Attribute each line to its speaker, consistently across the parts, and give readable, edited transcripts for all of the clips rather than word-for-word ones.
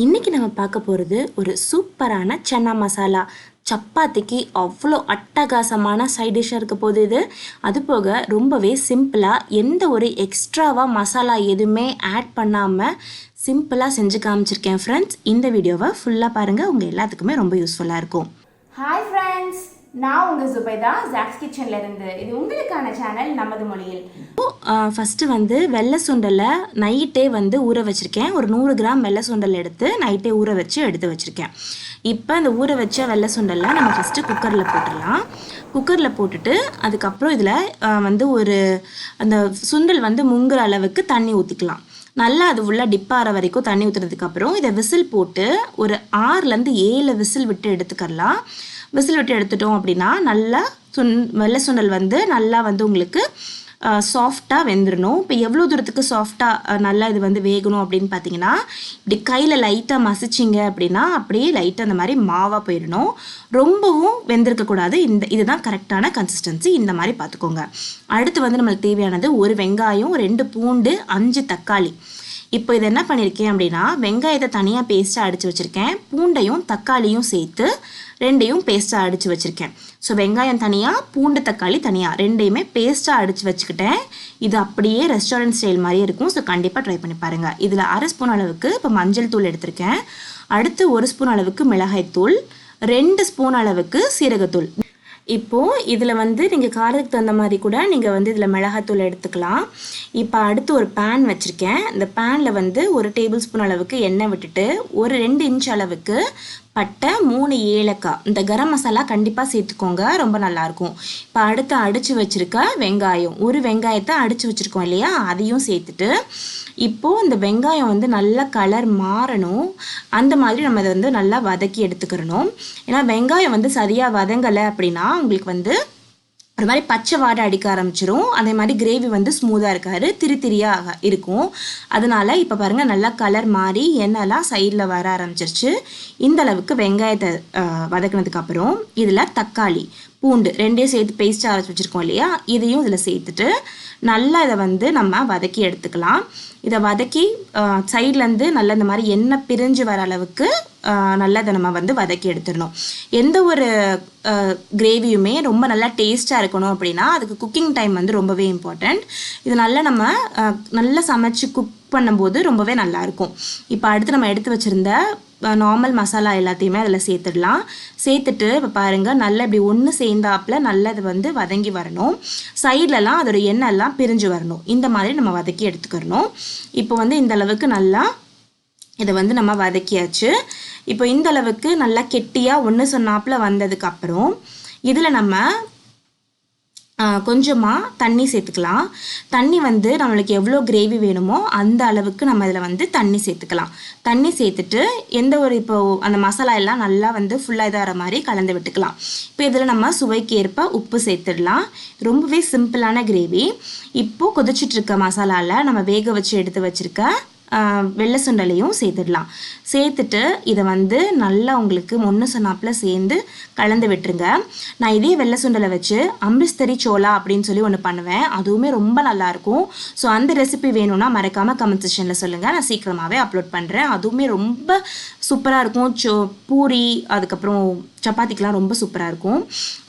Speaker 1: இன்றைக்கி நம்ம பார்க்க போகிறது ஒரு சூப்பரான சன்னா மசாலா. சப்பாத்திக்கு அவ்வளோ அட்டகாசமான சைட் டிஷ்ஷாக இருக்க போகுது இது. அது போக ரொம்பவே சிம்பிளாக எந்த ஒரு எக்ஸ்ட்ராவாக மசாலா எதுவுமே ஆட் பண்ணாமல் சிம்பிளாக செஞ்சு காமிச்சிருக்கேன் ஃப்ரெண்ட்ஸ். இந்த வீடியோவை ஃபுல்லாக பாருங்கள், உங்கள் எல்லாத்துக்குமே ரொம்ப யூஸ்ஃபுல்லாக இருக்கும்.
Speaker 2: ஹாய் ஃப்ரெண்ட்ஸ், நான் உங்கள் ஜுபைதா ஜாக்ஸ் கிச்சன்ல இருந்து. இது உங்களுக்கான சேனல் நமது மொழியில்.
Speaker 1: ஃபஸ்ட்டு வந்து வெள்ளை சுண்டலை நைட்டே வந்து ஊற வச்சுருக்கேன். ஒரு 100 கிராம் வெள்ளை சுண்டல் எடுத்து நைட்டே ஊற வச்சு எடுத்து வச்சுருக்கேன். இப்போ அந்த ஊற வச்ச வெள்ளை சுண்டலை நம்ம ஃபஸ்ட்டு குக்கரில் போட்டுடலாம். குக்கரில் போட்டுட்டு அதுக்கப்புறம் இதில் வந்து ஒரு அந்த சுண்டல் வந்து முங்குற அளவுக்கு தண்ணி ஊற்றிக்கலாம். நல்லா அது உள்ள டிப்பாகிற வரைக்கும் தண்ணி ஊற்றுனதுக்கப்புறம் இதை விசில் போட்டு ஒரு 6லேருந்து 7 விசில் விட்டு எடுத்துக்கலாம். விசில் விட்டு எடுத்துட்டோம் அப்படின்னா நல்லா வெள்ளை சுண்டல் வந்து நல்லா வந்து உங்களுக்கு சாஃப்டாக வெந்துடணும். இப்போ எவ்வளோ தூரத்துக்கு சாஃப்டாக நல்லா இது வந்து வேகணும் அப்படின்னு பார்த்தீங்கன்னா, இப்படி கையில் லைட்டாக மசிச்சிங்க அப்படின்னா அப்படியே லைட்டாக அந்த மாதிரி மாவாக போயிடணும். ரொம்பவும் வெந்திருக்கக்கூடாது. இதுதான் கரெக்டான கன்சிஸ்டன்சி. இந்த மாதிரி பார்த்துக்கோங்க. அடுத்து வந்து நம்மளுக்கு தேவையானது ஒரு வெங்காயம், 2 பூண்டு, 5 தக்காளி. இப்போ இது என்ன பண்ணியிருக்கேன் அப்படின்னா, வெங்காயத்தை தனியாக பேஸ்ட்டாக அடித்து வச்சுருக்கேன். பூண்டையும் தக்காளியும் சேர்த்து 2யும் பேஸ்ட்டாக அடித்து வச்சுருக்கேன். ஸோ வெங்காயம் தனியாக, பூண்டு தக்காளி தனியாக, 2யுமே பேஸ்ட்டாக அடித்து வச்சுக்கிட்டேன். இது அப்படியே ரெஸ்டாரண்ட் ஸ்டைல் மாதிரியே இருக்கும். ஸோ கண்டிப்பாக ட்ரை பண்ணி பாருங்கள். இதில் 1/2 ஸ்பூன் அளவுக்கு இப்போ மஞ்சள் தூள் எடுத்திருக்கேன். அடுத்து 1 ஸ்பூன் அளவுக்கு மிளகாய் தூள், 2 ஸ்பூன் அளவுக்கு சீரகத்தூள். இப்போது இதில் வந்து நீங்கள் காரத்துக்கு தகுந்த மாதிரி கூட நீங்கள் வந்து இதில் மிளகாத்தூள் எடுத்துக்கலாம். இப்போ அடுத்து ஒரு பேன் வச்சுருக்கேன். இந்த பேனில் வந்து 1 டேபிள் ஸ்பூன் அளவுக்கு எண்ணெய் விட்டுட்டு ஒரு 2 இன்ச் அளவுக்கு பட்டை, 3 ஏலக்காய், இந்த கரம் மசாலா கண்டிப்பாக சேர்த்துக்கோங்க, ரொம்ப நல்லாயிருக்கும். இப்போ அடுத்து அடித்து வச்சுருக்க வெங்காயம், ஒரு வெங்காயத்தை அடித்து வச்சுருக்கோம் இல்லையா, அதையும் சேர்த்துட்டு இப்போது இந்த வெங்காயம் வந்து நல்லா கலர் மாறணும். அந்த மாதிரி நம்ம அதை வந்து நல்லா வதக்கி எடுத்துக்கிறணும். ஏன்னா வெங்காயம் வந்து சரியாக வதங்கலை அப்படின்னா உங்களுக்கு வந்து ஒரு மாதிரி பச்சை வாடை அடிக்க ஆரம்பிச்சிரும். அதே மாதிரி கிரேவி வந்து ஸ்மூத்தாக இருக்காது, திரியாக இருக்கும். அதனால இப்போ பாருங்கள், நல்லா கலர் மாறி எண்ணெய்லாம் சைடில் வர ஆரம்பிச்சிருச்சு. இந்த அளவுக்கு வெங்காயத்தை வதக்கினதுக்கப்புறம் இதில் தக்காளி, பூண்டு 2யும் சேர்த்து பேஸ்ட்டாக அரைச்சி வச்சுருக்கோம் இல்லையா, இதையும் இதில் சேர்த்துட்டு நல்லா இதை வந்து நம்ம வதக்கி எடுத்துக்கலாம். இதை வதக்கி சைட்லேருந்து நல்லா இந்த மாதிரி எண்ணெய் பிரிஞ்சு வர அளவுக்கு நல்லா இதை நம்ம வந்து வதக்கி எடுத்துடணும். எந்த ஒரு கிரேவியுமே ரொம்ப நல்லா டேஸ்ட்டாக இருக்கணும் அப்படின்னா அதுக்கு குக்கிங் டைம் வந்து ரொம்பவே இம்பார்ட்டண்ட். இது நல்லா நம்ம நல்லா சமைச்சு குக் பண்ணும்போது ரொம்பவே நல்லாயிருக்கும். இப்போ அடுத்து நம்ம எடுத்து வச்சுருந்த நார்மல் மசாலா எல்லாத்தையுமே அதில் சேர்த்துடலாம். சேர்த்துட்டு இப்போ பாருங்கள், நல்லா இப்படி ஒன்று சேர்ந்தாப்பில் நல்லா இது வந்து வதங்கி வரணும். சைட்லலாம் அதோட எண்ணெய்லாம் பிரிஞ்சு வரணும். இந்த மாதிரி நம்ம வதக்கி எடுத்துக்கிறணும். இப்போ வந்து இந்த அளவுக்கு நல்லா இதை வந்து நம்ம வதக்கியாச்சு. இப்போ இந்த அளவுக்கு நல்லா கெட்டியாக ஒன்று சொன்னாப்பில் வந்ததுக்கப்புறம் இதில் நம்ம கொஞ்சமாக தண்ணி சேர்த்துக்கலாம். தண்ணி வந்து நம்மளுக்கு எவ்வளோ கிரேவி வேணுமோ அந்த அளவுக்கு நம்ம இதில் வந்து தண்ணி சேர்த்துக்கலாம். தண்ணி சேர்த்துட்டு எந்த ஒரு இப்போது அந்த மசாலா எல்லாம் நல்லா வந்து ஃபுல்லாக இதாகிற மாதிரி கலந்து விட்டுக்கலாம். இப்போ இதில் நம்ம சுவைக்கு ஏற்ப உப்பு சேர்த்துடலாம். ரொம்பவே சிம்பிளான கிரேவி. இப்போது கொதிச்சிட்ருக்க மசாலாவில் நம்ம வேக வச்சு எடுத்து வச்சுருக்க வெள்ளை சுண்டலையும் சேர்த்துடலாம். சேர்த்துட்டு இதை வந்து நல்லா உங்களுக்கு ஒன்று சொன்னாப்பில் சேர்ந்து கலந்து விட்டுருங்க. நான் இதே வெள்ளை சுண்டலை வச்சு அமிர்தரி சோளா அப்படின்னு சொல்லி ஒன்று பண்ணுவேன். அதுவுமே ரொம்ப நல்லாயிருக்கும். ஸோ அந்த ரெசிபி வேணும்னா மறக்காமல் கமெண்ட் செக்ஷனில் சொல்லுங்கள், நான் சீக்கிரமாகவே அப்லோட் பண்ணுறேன். அதுவுமே ரொம்ப சூப்பராக இருக்கும். பூரி அதுக்கப்புறம் சப்பாத்திக்கெலாம் ரொம்ப சூப்பராக இருக்கும்.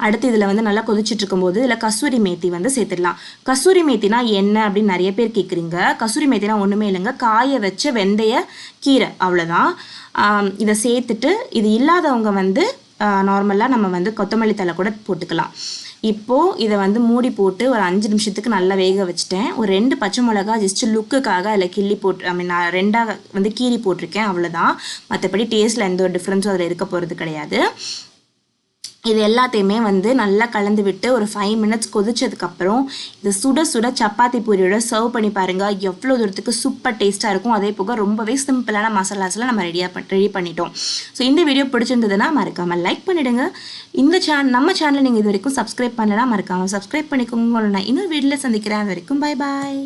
Speaker 1: அடுத்து இதில் வந்து நல்லா கொதிச்சுட்டு இருக்கும்போது இதில் கசூரி மேத்தி வந்து சேர்த்துடலாம். கசூரி மேத்தினா என்ன அப்படின்னு நிறைய பேர் கேட்குறீங்க. கசூரி மேத்தினா ஒன்றுமே இல்லைங்க, காய வச்ச வெந்தய கீரை, அவ்வளோதான். இதை சேர்த்துட்டு இது இல்லாதவங்க வந்து நார்மலாக நம்ம வந்து கொத்தமல்லி தழை கூட போட்டுக்கலாம். இப்போது இதை வந்து மூடி போட்டு ஒரு 5 நிமிஷத்துக்கு நல்லா வேக வச்சுட்டேன். ஒரு 2 பச்சை மிளகா ஜஸ்ட்டு லுக்குக்காக அதில் கிள்ளி போட்டு நான் 2ஆக வந்து கீரி போட்டிருக்கேன், அவ்வளோதான். மற்றபடி டேஸ்ட்டில் எந்த ஒரு டிஃப்ரென்ஸும் அதில் இருக்க போகிறது கிடையாது. இது எல்லாத்தையுமே வந்து நல்லா கலந்து விட்டு ஒரு 5 மினிட்ஸ் கொதிச்சதுக்கப்புறம் இது சுட சுட சப்பாத்தி பூரியோட சர்வ் பண்ணி பாருங்கள். எவ்வளோ தூரத்துக்கு சூப்பர் டேஸ்ட்டாக இருக்கும். அதே போக ரொம்பவே சிம்பிளான மசாலாஸ்லாம் நம்ம ரெடி பண்ணிட்டோம். ஸோ இந்த வீடியோ பிடிச்சிருந்ததுன்னா மறக்காமல் லைக் பண்ணிவிடுங்க. நம்ம சேனலை நீங்கள் இது வரைக்கும் சப்ஸ்கிரைப் பண்ணலைன்னா மறக்காமல் சப்ஸ்கிரைப் பண்ணிக்கோங்க. நான் இன்னொரு வீடியோவில் சந்திக்கிறேன். அது வரைக்கும் பாய் பாய்.